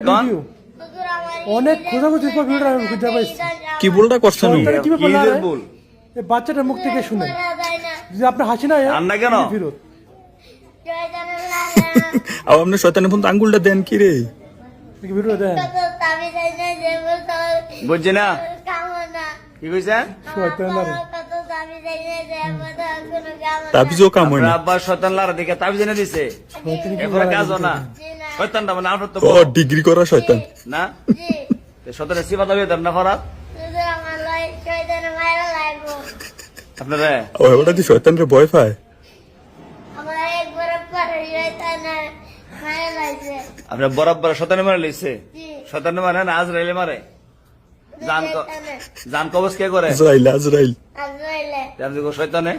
Video অনেক খোঁজাখুঁজির পর ভিডিওটা আমি খুঁজে পাইছি। কি ভুলটা করছেন? সরকারে কি ব্যাপার না রে? ভুল এই বাচ্চাটার মুখ থেকে শুনেন যে আপনার হাসি না আর না কেন? ফিরত আর আপনি শয়তানের ফোন আঙ্গুলটা দেন কি রে? ভিডিও দেন বুঝছি না কি কইছেন? শয়তান না রে। তাবিজও কাম হয় না। আপনার আব্বা শয়তান লারা দেখে তাবিজ এনে দিছে শয়তানি কি এরপরে বলা কাজ যায়? না শয়তানটা মানে আপনার তো ও ডিগ্রি করা শয়তান। না শয়তানের সিফাত হবে না ফরাত আপনারা ও ওটা দি শয়তান রে ভয় পায়। আপনার বরাবর শয়তানে মারে লইছে শয়তানে মারে না আজরাইলে মারে জান কবজ কে করে আজরাইল আজরাইল। আপনি কো শয়তানে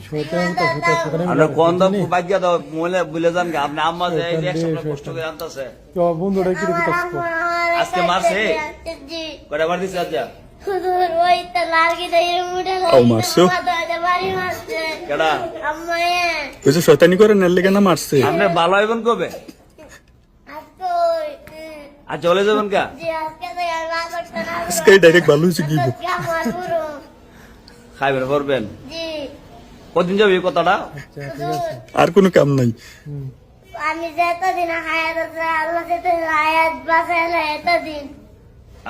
শয়তান তো ভূতের শয়তানি আমরা কোন দাম বাজ্ঞা দাও মলে ভুলে যান গা আপনি আম্মা যে এই এক সপ্তাহ কষ্ট করে আনতাছে তো বন্ধুরা কি রে কষ্ট আজকে মারছে কয়টা বার দিছে আজ ও মারছো? কেডা ওই যে শয়তানি করে নেল লেগে না মারছে। আপনি ভালো হইবেন কবে আর চলে যাবেন কা আজকে ডাইরেক্ট ভালো হয়েছে কি গো? খাইবেন করবেন কদিন যাবে এই কথাটা আচ্ছা ঠিক আছে আর কোনো কাম নাই। আমি যতদিন হায়াত আছে আল্লাহ যেতে হায়াত বাঁচাইলে এতদিন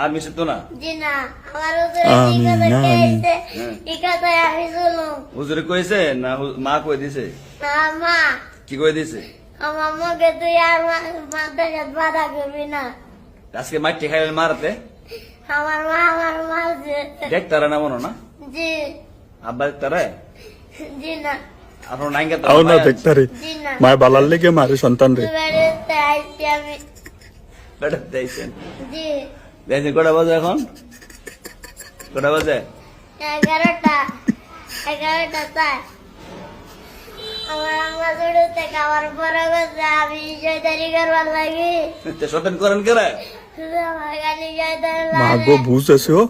আর মিশে তো না জি না আমার উপরে আমিন, কি কথা আমিন। কইছে কি কথা আমি শুনুম হুজুরে কইছে না মা কই দিছে মা কি কই দিছে আমার মুখে তুই আর মাথা বাধা করবি না আজকে মাটি খাইলে মারতে আমার মা আমার মারছে দেখতারা না মনো না জি আব্বা দেখতারে জি না আপনার নাইঙ্গা তো আও না দেখতারে জি না মায় বালার লেগে মারে সন্তান রে। বেড়াতে আইছি আমি বেটা দেইছেন জি দেখেন কটা বাজে এখন কটা বাজে 11টা তাই আমার আম্মা ছোটো থেকে আমার বড় কথা আমি জয়দারি করবার লাগি তো শয়তান করেন কে রে শুধু আমার গালি জয়দারি মা গো বুঝ আছে ও।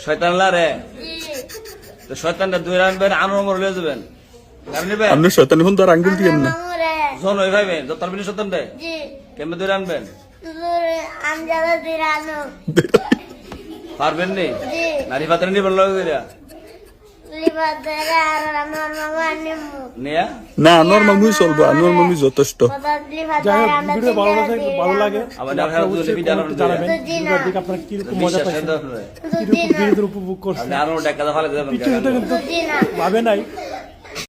শয়তান লারে জি তো শয়তানটা দুই রানবেন আনোর মর লয়ে যাবেন কারণ নিবেন আপনি শয়তানের ফোন তার আঙ্গুল দিয়েন না। মামুরে জন ওই ভাইবেন যত তার বিনি শয়তান দে জি কেমনে দুই রানবেন শুধু আমজাদা দিরানো পারবেন নি জি নারী পাত্রে নিবেন লগে কইরা লিবাদ দেরা আর আমার মামা নিমু নিয়া না আনোয়ার মামুই চলবো, আনোয়ার মামুই যথেষ্ট। বাদাত লিবাদ যাই হোক দেরা আমরা ভিডিও ভালো লাগে আবার আপনারা দেখা অবশ্যই দুলে ভিডিও comment এ জানাবেন জি না। ভিডিওটা দেখে আপনারা কিরকম মজা বিশ্বাস পাচ্ছেন দেন আপনারা শুধু কিরকম জি না ভিডিওর উপভোগ করছেন আপনি আরো টাকা ফেলে দেবেন কিছু কিন্তু জি না ভাবে নাই